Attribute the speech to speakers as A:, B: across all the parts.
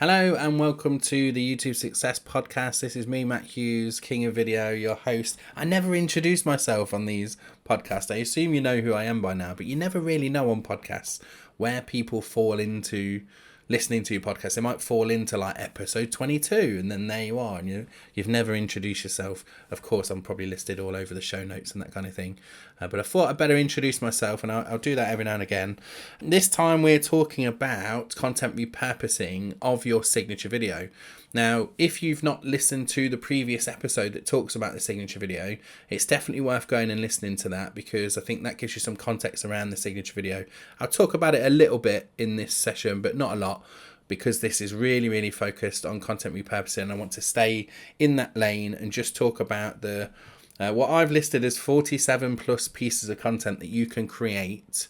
A: Hello and welcome to the YouTube Success Podcast. This is me, Matt Hughes, King of Video, your host. I never introduce myself on these podcasts. I assume you know who I am by now, but you never really know on podcasts where people fall into listening to your podcast. They might fall into like episode 22 and then there you are, and you've never introduced yourself. Of course, I'm probably listed all over the show notes and that kind of thing, but I thought I'd better introduce myself, and I'll do that every now and again. This time we're talking about content repurposing of your signature video. Now, if you've not listened to the previous episode that talks about the signature video, it's definitely worth going and listening to that, because I think that gives you some context around the signature video. I'll talk about it a little bit in this session, but not a lot, because this is really focused on content repurposing. I want to stay in that lane and just talk about the what I've listed as 47 plus pieces of content that you can create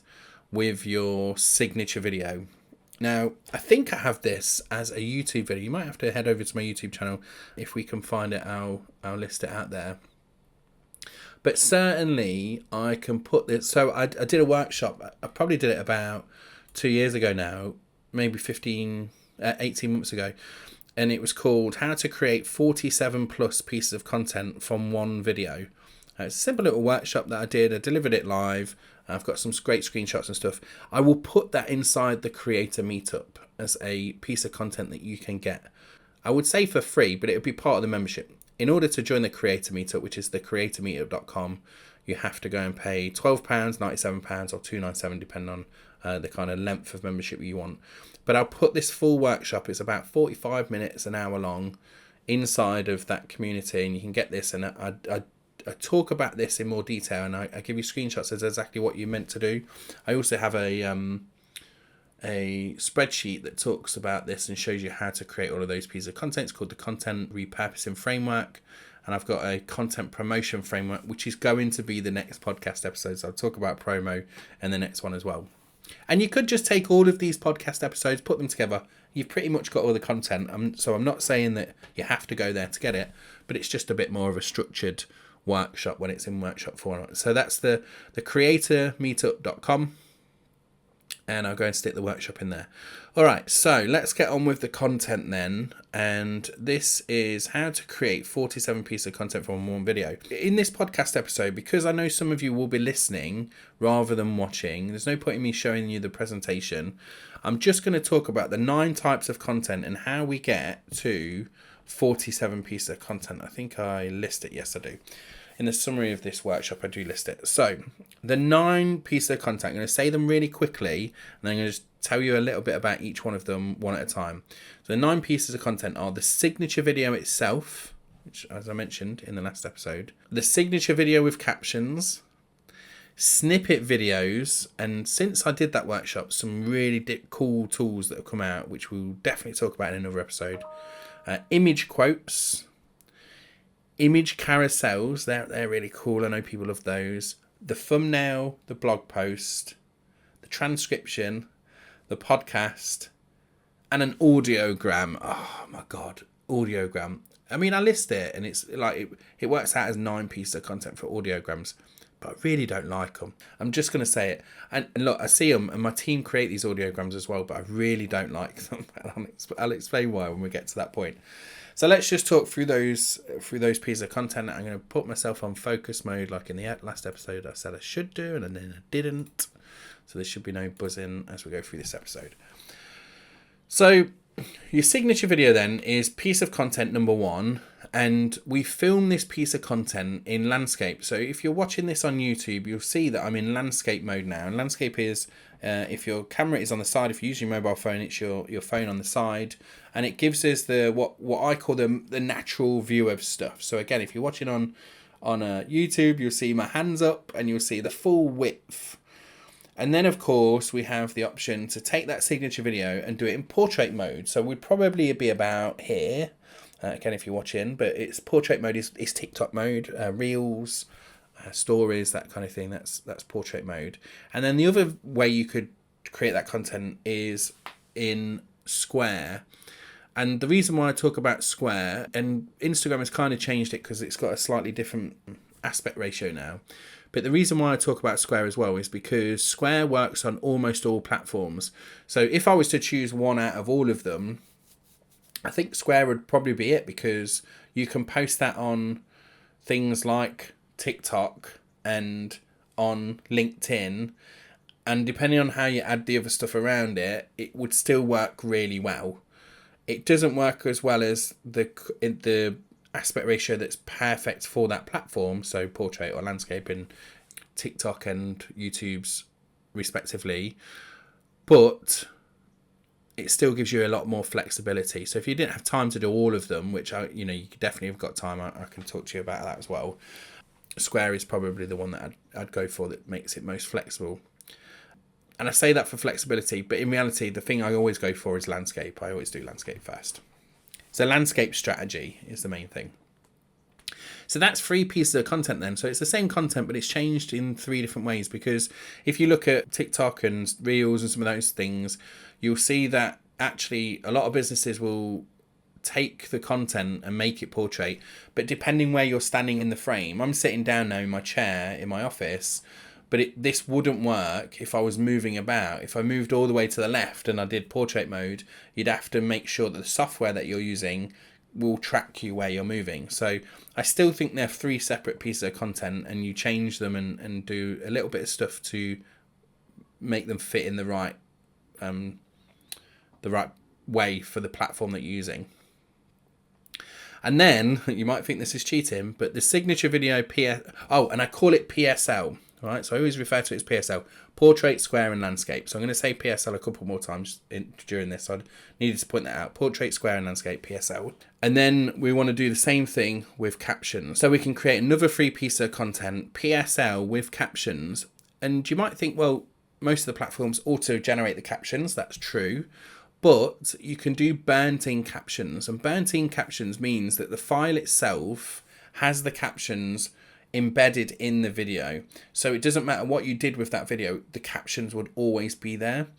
A: with your signature video. Now, I think I have this as a YouTube video. You might have to head over to my YouTube channel. If we can find it, I'll list it out there. But certainly I can put this. So I did a workshop. I probably did it about 2 years ago now, maybe 18 months ago. And it was called How to Create 47 Plus Pieces of Content from One Video. It's a simple little workshop that I did. I delivered it live. I've got some great screenshots and stuff. I will put that inside the creator meetup as a piece of content that you can get. I would say for free, but it would be part of the membership. In order to join the creator meetup, which is the creatormeetup.com, you have to go and pay £12, £97 or $2.97, depending on the kind of length of membership you want. But I'll put this full workshop, it's about 45 minutes, an hour long, inside of that community, and you can get this. And I talk about this in more detail, and I give you screenshots as exactly what you're meant to do. I also have a spreadsheet that talks about this and shows you how to create all of those pieces of content. It's called the Content Repurposing Framework, and I've got a content promotion framework, which is going to be the next podcast episode. So I'll talk about promo in the next one as well. And you could just take all of these podcast episodes, put them together. You've pretty much got all the content. So I'm not saying that you have to go there to get it, but it's just a bit more of a structured workshop when it's in workshop format. So that's the creatormeetup.com, and I'll go and stick the workshop in there. All right, so let's get on with the content then. And this is how to create 47 pieces of content from one video. In this podcast episode, because I know some of you will be listening rather than watching, there's no point in me showing you the presentation. I'm just going to talk about the 9 types of content and how we get to 47 pieces of content. I think I list it, yes I do. In the summary of this workshop, I do list it. So the 9 pieces of content, I'm going to say them really quickly, and I'm going to just tell you a little bit about each one of them one at a time. So the 9 pieces of content are the signature video itself, which, as I mentioned in the last episode, the signature video with captions, snippet videos, and since I did that workshop, some really cool tools that have come out, which we'll definitely talk about in another episode. Image quotes, image carousels, they're really cool. I know people love those. The thumbnail, the blog post, the transcription, the podcast, and an audiogram. Oh my god, audiogram. I mean, I list it, and it's like it works out as 9 pieces of content for audiograms, but I really don't like them. I'm just going to say it. And look, I see them, and my team create these audiograms as well, but I really don't like them. I'll explain why when we get to that point. So let's just talk through those pieces of content. I'm going to put myself on focus mode, like in the last episode I said I should do, and then I didn't. So there should be no buzzing as we go through this episode. So your signature video then is piece of content number 1. And we film this piece of content in landscape. So if you're watching this on YouTube, you'll see that I'm in landscape mode now. And landscape is, if your camera is on the side, if you're using your mobile phone, it's your phone on the side. And it gives us the what I call the natural view of stuff. So again, if you're watching on YouTube, you'll see my hands up and you'll see the full width. And then, of course, we have the option to take that signature video and do it in portrait mode. So we'd probably be about here. Again, if you're watching, but it's portrait mode is TikTok mode, Reels, stories, that kind of thing. That's portrait mode. And then the other way you could create that content is in Square. And the reason why I talk about Square, and Instagram has kind of changed it because it's got a slightly different aspect ratio now. But the reason why I talk about Square as well is because Square works on almost all platforms. So if I was to choose one out of all of them, I think square would probably be it, because you can post that on things like TikTok and on LinkedIn, and depending on how you add the other stuff around it, it would still work really well. It doesn't work as well as the aspect ratio that's perfect for that platform, so portrait or landscape in TikTok and YouTube's respectively, but it still gives you a lot more flexibility. So if you didn't have time to do all of them, which you definitely have got time, I can talk to you about that as well. Square is probably the one that I'd go for, that makes it most flexible. And I say that for flexibility, but in reality, the thing I always go for is landscape. I always do landscape first. So landscape strategy is the main thing. So that's 3 pieces of content then. So it's the same content, but it's changed in 3 different ways. Because if you look at TikTok and Reels and some of those things, you'll see that actually a lot of businesses will take the content and make it portrait. But depending where you're standing in the frame, I'm sitting down now in my chair in my office, but this wouldn't work if I was moving about. If I moved all the way to the left and I did portrait mode, you'd have to make sure that the software that you're using will track you where you're moving. So I still think they're 3 separate pieces of content, and you change them and do a little bit of stuff to make them fit in the right way for the platform that you're using. And then you might think this is cheating, but the signature video and I call it PSL. Right, so I always refer to it as PSL, portrait, square, and landscape. So I'm going to say PSL a couple more times during this. So I needed to point that out. Portrait, square, and landscape, PSL. And then we want to do the same thing with captions. So we can create another 3 pieces of content, PSL with captions. And you might think, well, most of the platforms auto-generate the captions. That's true. But you can do burnt-in captions. And burnt-in captions means that the file itself has the captions embedded in the video. So it doesn't matter what you did with that video, the captions would always be there.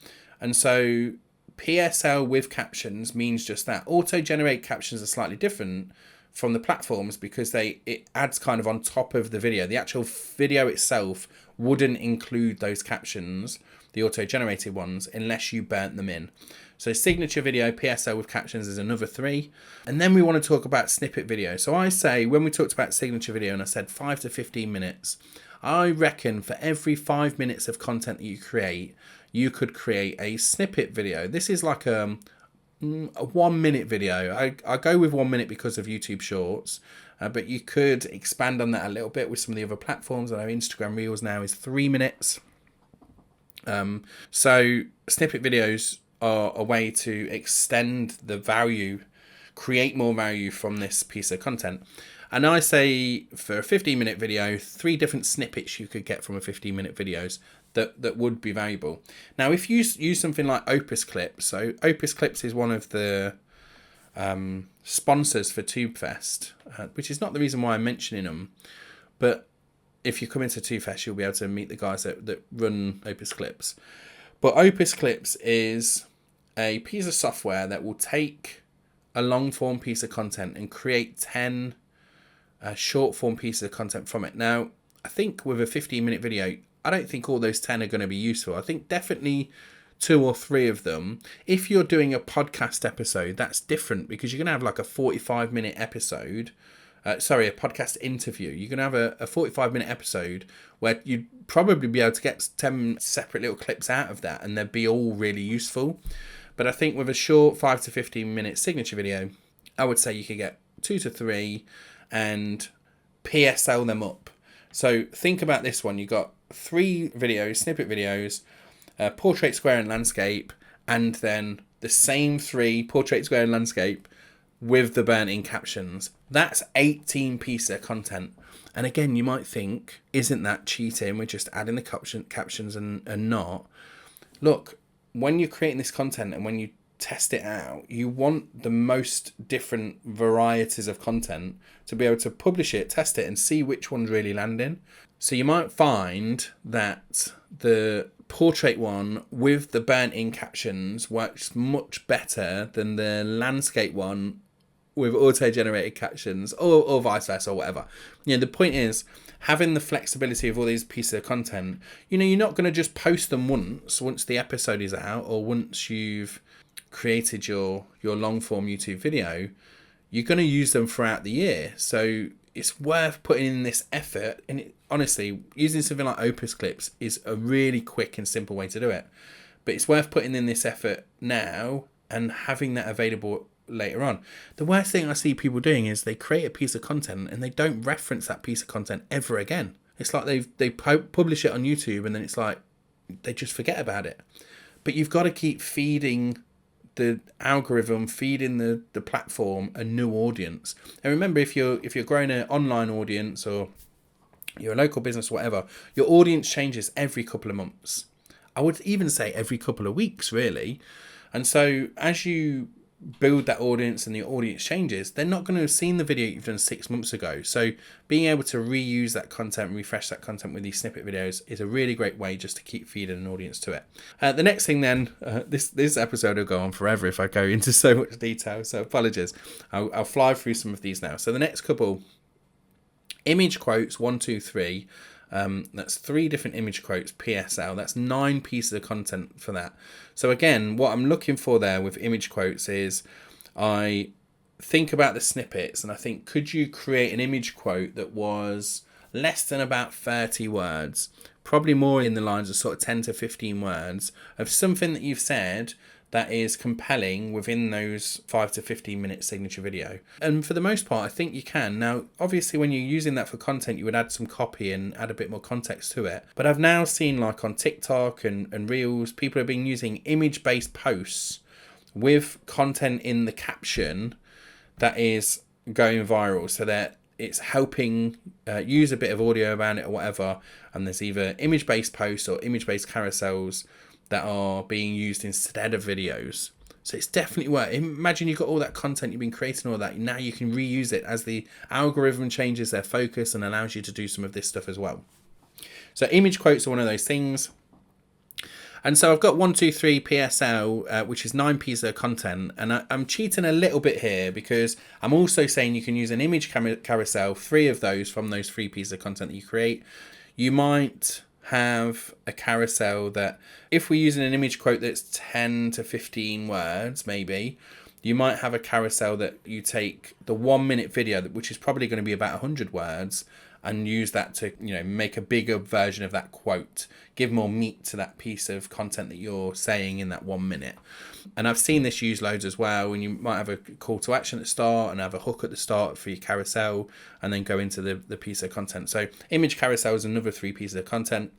A: And so PSL with captions means just that. Auto-generate captions are slightly different from the platforms because it adds kind of on top of the video. The actual video itself wouldn't include those captions, the auto-generated ones, unless you burnt them in. So signature video, PSL with captions is another 3. And then we want to talk about snippet video. So I say, when we talked about signature video and I said 5 to 15 minutes, I reckon for every 5 minutes of content that you create, you could create a snippet video. This is like a 1 minute video. I go with 1 minute because of YouTube Shorts, but you could expand on that a little bit with some of the other platforms. I know Instagram Reels now is 3 minutes. So snippet videos are a way to extend the value, create more value from this piece of content. And I say for a 15-minute video, 3 different snippets you could get from a 15-minute videos that would be valuable. Now, if you use something like Opus Clips, so Opus Clips is one of the sponsors for TubeFest, which is not the reason why I'm mentioning them, but if you come into TubeFest, you'll be able to meet the guys that run Opus Clips. But Opus Clips is a piece of software that will take a long form piece of content and create 10 short form pieces of content from it. Now, I think with a 15-minute video, I don't think all those 10 are going to be useful. I think definitely 2 or 3 of them. If you're doing a podcast episode, that's different because you're going to have like a 45-minute episode. A podcast interview. You're going to have a 45-minute episode where you'd probably be able to get 10 separate little clips out of that and they'd be all really useful. But I think with a short 5 to 15-minute signature video, I would say you could get 2 to 3 and PSL them up. So think about this one. You've got 3 videos, snippet videos, portrait, square, and landscape, and then the same 3, portrait, square, and landscape, with the burnt-in captions. That's 18 pieces of content. And again, you might think, isn't that cheating? We're just adding the captions and not. Look, when you're creating this content and when you test it out, you want the most different varieties of content to be able to publish it, test it, and see which one's really landing. So you might find that the portrait one with the burnt-in captions works much better than the landscape one with auto-generated captions, or vice versa, or whatever. The point is, having the flexibility of all these pieces of content, you're not going to just post them once the episode is out, or once you've created your long form YouTube video, you're going to use them throughout the year. So it's worth putting in this effort. And honestly, using something like Opus Clips is a really quick and simple way to do it. But it's worth putting in this effort now and having that available later on. The worst thing I see people doing is they create a piece of content and they don't reference that piece of content ever again. It's like they publish it on YouTube and then it's like they just forget about it. But you've got to keep feeding the algorithm, feeding the platform a new audience. And remember, if you're growing an online audience or you're a local business or whatever, your audience changes every couple of months. I would even say every couple of weeks, really. And so as you build that audience and the audience changes, they're not going to have seen the video you've done 6 months ago. So being able to reuse that content, refresh that content with these snippet videos is a really great way just to keep feeding an audience to it. The next thing then, this episode will go on forever if I go into so much detail, so apologies. I'll fly through some of these now. So the next couple, image quotes, 1, 2, 3. That's 3 different image quotes, PSL. That's 9 pieces of content for that. So again, what I'm looking for there with image quotes is I think about the snippets and I think, could you create an image quote that was less than about 30 words, probably more in the lines of sort of 10 to 15 words of something that you've said that is compelling within those 5 to 15 minute signature video. And for the most part, I think you can. Now, obviously, when you're using that for content, you would add some copy and add a bit more context to it. But I've now seen, like on TikTok and Reels, people have been using image-based posts with content in the caption that is going viral, so that it's helping use a bit of audio about it or whatever. And there's either image-based posts or image-based carousels that are being used instead of videos. So it's definitely worth. Imagine you've got all that content you've been creating, all that. Now you can reuse it as the algorithm changes their focus and allows you to do some of this stuff as well. So image quotes are one of those things. And so I've got 1, 2, 3 PSL, which is 9 pieces of content. And I'm cheating a little bit here because I'm also saying you can use an image carousel, 3 of those from those 3 pieces of content that you create. You might have a carousel that, if we're using an image quote that's 10 to 15 words, maybe, you might have a carousel that you take the 1 minute video, which is probably going to be about 100 words, and use that to, make a bigger version of that quote, give more meat to that piece of content that you're saying in that 1 minute. And I've seen this used loads as well, when you might have a call to action at the start and have a hook at the start for your carousel and then go into the piece of content. So image carousel is another 3 pieces of content.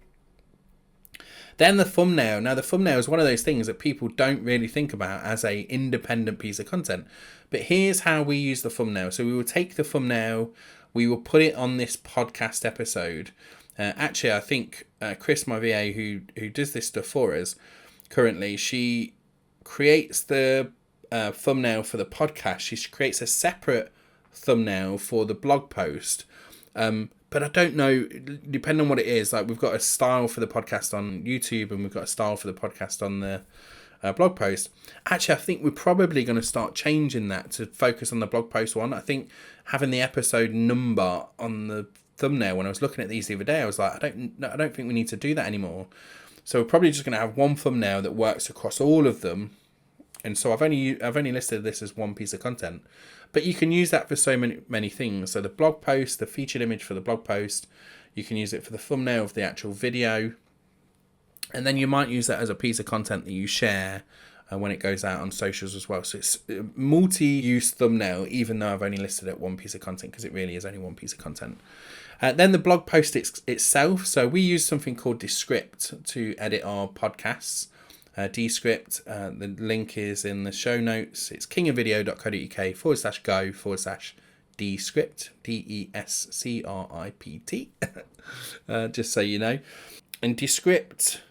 A: Then the thumbnail. Now the thumbnail is one of those things that people don't really think about as a independent piece of content. But here's how we use the thumbnail. So we will take the thumbnail, we will put it on this podcast episode. Actually, I think Chris, my VA, who does this stuff for us currently, she creates the thumbnail for the podcast. She creates a separate thumbnail for the blog post. But I don't know, depending on what it is, like we've got a style for the podcast on YouTube and we've got a style for the podcast on the blog post. Actually, I think we're probably going to start changing that to focus on the blog post one. I think having the episode number on the thumbnail, when I was looking at these the other day, I was like, I don't think we need to do that anymore. So we're probably just going to have one thumbnail that works across all of them. And so I've only listed this as 1 piece of content, but you can use that for so many things. So the blog post, the featured image for the blog post, you can use it for the thumbnail of the actual video, and then you might use that as a piece of content that you share when it goes out on socials as well. So it's a multi-use thumbnail, even though I've only listed it 1 piece of content, because it really is only 1 piece of content. Then the blog post itself. So we use something called Descript to edit our podcasts. Descript, the link is in the show notes. It's kingofvideo.co.uk/go/Descript, DESCRIPT, just so you know. And Descript,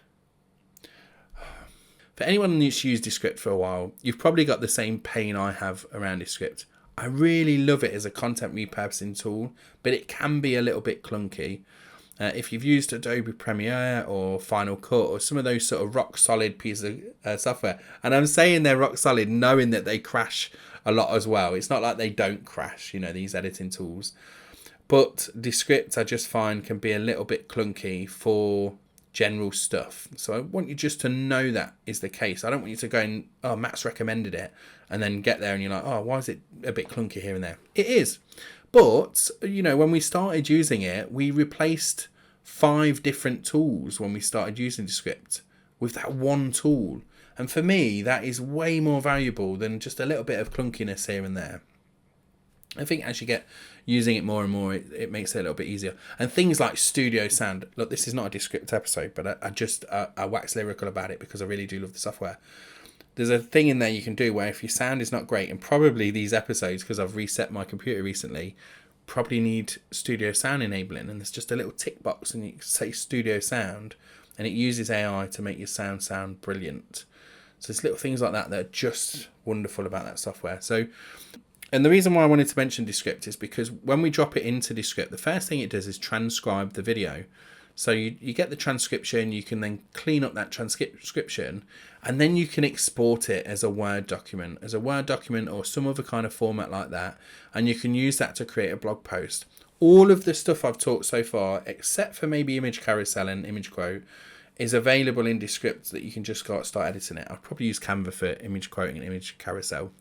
A: for anyone who's used Descript for a while, you've probably got the same pain I have around Descript. I really love it as a content repurposing tool, but it can be a little bit clunky. If you've used Adobe Premiere or Final Cut or some of those sort of rock solid pieces of software, and I'm saying they're rock solid knowing that they crash a lot as well. It's not like they don't crash, these editing tools. But Descript, I just find, can be a little bit clunky for general stuff. So I want you just to know that is the case. I don't want you to go and, oh, Matt's recommended it, and then get there and you're like, oh, why is it a bit clunky here and there? It is. But, you know, when we started using it, we replaced 5 different tools when we started using Descript with that one tool. And for me, that is way more valuable than just a little bit of clunkiness here and there. I think as you get using it more and more, it makes it a little bit easier. And things like studio sound. Look, this is not a Descript episode, but I wax lyrical about it because I really do love the software. There's a thing in there you can do where if your sound is not great, and probably these episodes, because I've reset my computer recently, probably need studio sound enabling. And there's just a little tick box and you can say studio sound, and it uses AI to make your sound brilliant. So there's little things like that that are just wonderful about that software. So, and the reason why I wanted to mention Descript is because when we drop it into Descript, the first thing it does is transcribe the video. So you get the transcription, you can then clean up that transcription, and then you can export it as a Word document, or some other kind of format like that, and you can use that to create a blog post. All of the stuff I've talked so far, except for maybe image carousel and image quote, is available in Descript that you can just start editing it. I'd probably use Canva for image quoting and image carousel.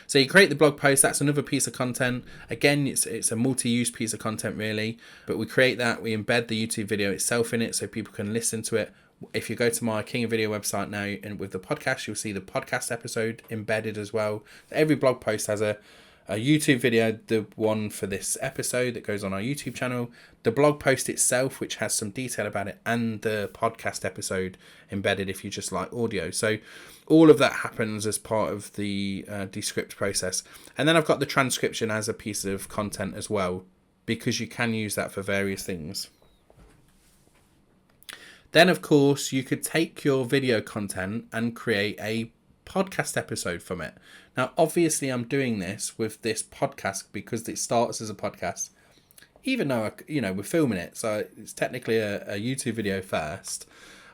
A: So you create the blog post, that's another piece of content. Again, it's a multi-use piece of content really, but we create that, we embed the YouTube video itself in it so people can listen to it. If you go to my King of Video website now and with the podcast, you'll see the podcast episode embedded as well. Every blog post has a YouTube video, the one for this episode that goes on our YouTube channel, the blog post itself, which has some detail about it, and the podcast episode embedded if you just like audio. So all of that happens as part of the Descript process. And then I've got the transcription as a piece of content as well, because you can use that for various things. Then, of course, you could take your video content and create a podcast episode from it. Now, obviously, I'm doing this with this podcast because it starts as a podcast, even though, we're filming it. So it's technically a YouTube video first.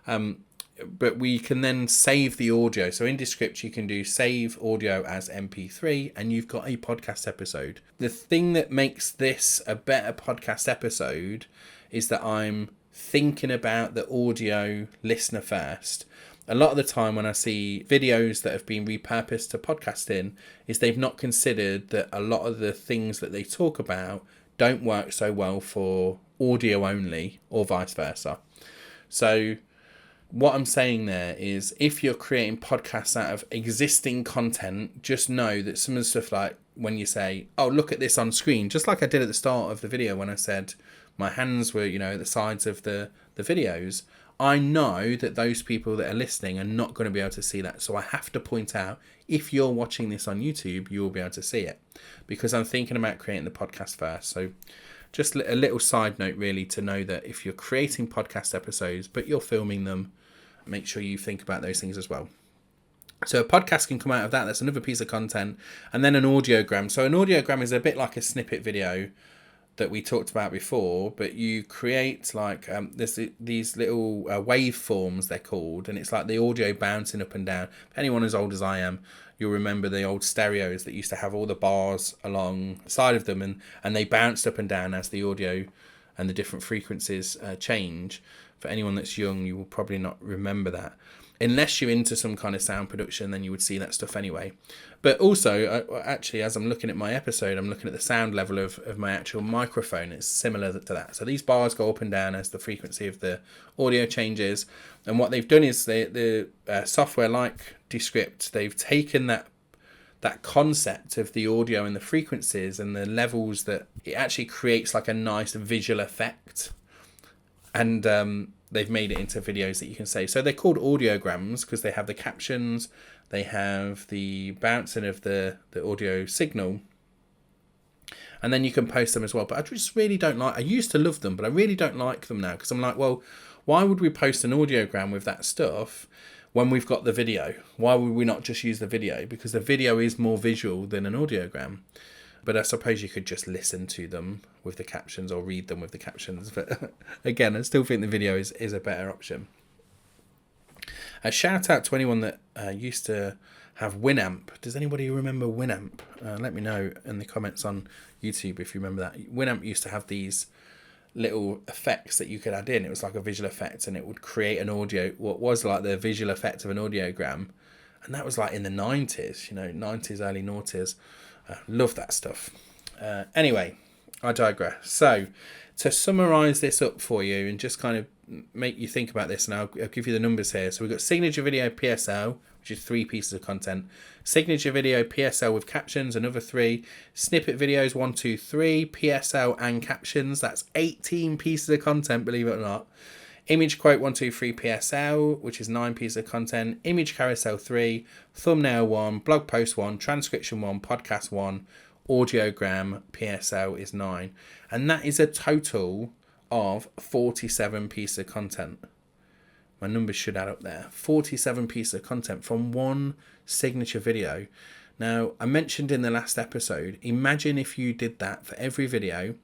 A: But we can then save the audio. So in Descript, you can do save audio as MP3 and you've got a podcast episode. The thing that makes this a better podcast episode is that I'm thinking about the audio listener first. A lot of the time when I see videos that have been repurposed to podcasting is they've not considered that a lot of the things that they talk about don't work so well for audio only or vice versa. So what I'm saying there is if you're creating podcasts out of existing content, just know that some of the stuff like when you say, oh, look at this on screen, just like I did at the start of the video when I said my hands were, at the sides of the videos, I know that those people that are listening are not going to be able to see that. So I have to point out, if you're watching this on YouTube, you will be able to see it because I'm thinking about creating the podcast first. So just a little side note really to know that if you're creating podcast episodes, but you're filming them, make sure you think about those things as well. So a podcast can come out of that. That's another piece of content. And then an audiogram. So an audiogram is a bit like a snippet video that we talked about before, but you create like there's these little waveforms they're called, and it's like the audio bouncing up and down. If anyone as old as I am, you'll remember the old stereos that used to have all the bars along the side of them, and they bounced up and down as the audio and the different frequencies change. For anyone that's young, you will probably not remember that. Unless you're into some kind of sound production, then you would see that stuff anyway. But also, actually, as I'm looking at my episode, I'm looking at the sound level of my actual microphone. It's similar to that. So these bars go up and down as the frequency of the audio changes. And what they've done is the software like Descript, they've taken that concept of the audio and the frequencies and the levels, that it actually creates like a nice visual effect. And they've made it into videos that you can save. So they're called audiograms because they have the captions, they have the bouncing of the audio signal, and then you can post them as well. But I just really don't like, I used to love them, but I really don't like them now because I'm like, well, why would we post an audiogram with that stuff when we've got the video? Why would we not just use the video? Because the video is more visual than an audiogram. But I suppose you could just listen to them with the captions or read them with the captions. But again, I still think the video is a better option. A shout out to anyone that used to have Winamp. Does anybody remember Winamp? Let me know in the comments on YouTube if you remember that. Winamp used to have these little effects that you could add in. It was like a visual effect, and it would create an audio, what was like the visual effect of an audiogram. And that was like in the 90s, 90s, early noughties. Love that stuff. Anyway, I digress. So to summarize this up for you and just kind of make you think about this, and I'll give you the numbers here. So we've got signature video PSL, which is 3 pieces of content. Signature video PSL with captions, another 3. Snippet videos 1, 2, 3. PSL and captions, that's 18 pieces of content, believe it or not. Image quote 1, 2, 3 PSL, which is 9 pieces of content. Image carousel 3. Thumbnail 1. Blog post 1. Transcription 1. Podcast 1. Audiogram PSL is 9. And that is a total of 47 pieces of content. My numbers should add up there. 47 pieces of content from one signature video. Now, I mentioned in the last episode, imagine if you did that for every video.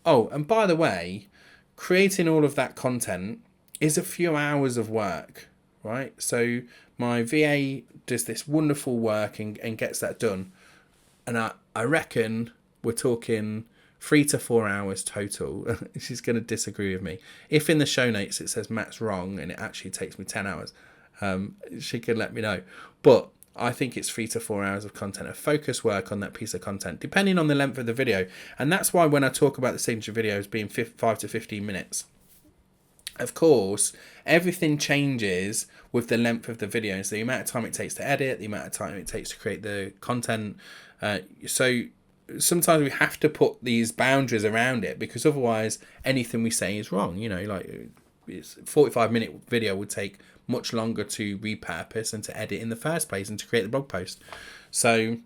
A: Oh, and by the way, creating all of that content is a few hours of work, right? So my VA does this wonderful work and gets that done. And I reckon we're talking 3 to 4 hours total. She's going to disagree with me. If in the show notes it says Matt's wrong and it actually takes me 10 hours, she can let me know. But I think it's 3 to 4 hours of content, of focus work on that piece of content, depending on the length of the video. And that's why when I talk about the signature videos being 5 to 15 minutes, of course, everything changes with the length of the video. So the amount of time it takes to edit, the amount of time it takes to create the content. So sometimes we have to put these boundaries around it, because otherwise anything we say is wrong. Like it's 45-minute video would take much longer to repurpose and to edit in the first place and to create the blog post. So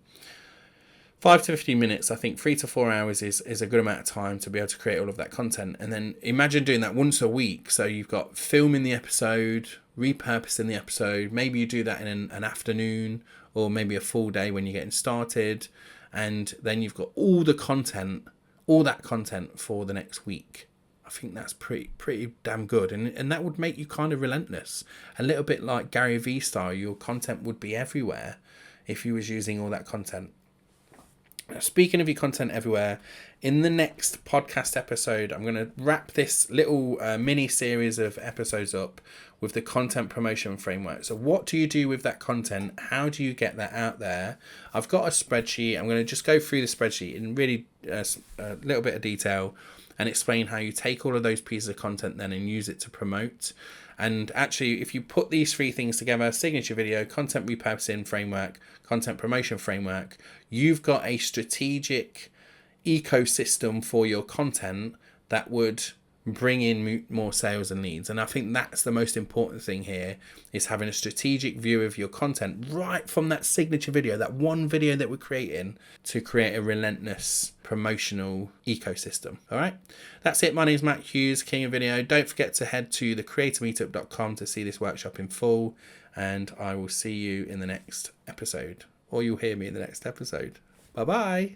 A: 5 to 15 minutes, I think 3 to 4 hours is a good amount of time to be able to create all of that content. And then imagine doing that once a week. So you've got filming the episode, repurposing the episode. Maybe you do that in an afternoon or maybe a full day when you're getting started. And then you've got all that content for the next week. I think that's pretty damn good. And that would make you kind of relentless. A little bit like Gary Vee style, your content would be everywhere if you was using all that content. Speaking of your content everywhere, in the next podcast episode, I'm going to wrap this little mini series of episodes up with the content promotion framework. So what do you do with that content? How do you get that out there? I've got a spreadsheet. I'm going to just go through the spreadsheet in really a little bit of detail and explain how you take all of those pieces of content then and use it to promote. And actually, if you put these 3 things together, signature video, content repurposing framework, content promotion framework, you've got a strategic ecosystem for your content that would bring in more sales and leads. And I think that's the most important thing here, is having a strategic view of your content right from that signature video, that one video that we're creating, to create a relentless promotional ecosystem. All right, that's it. My name is Matt Hughes, King of Video. Don't forget to head to thecreatormeetup.com to see this workshop in full, and I will see you in the next episode, or you'll hear me in the next episode. Bye bye.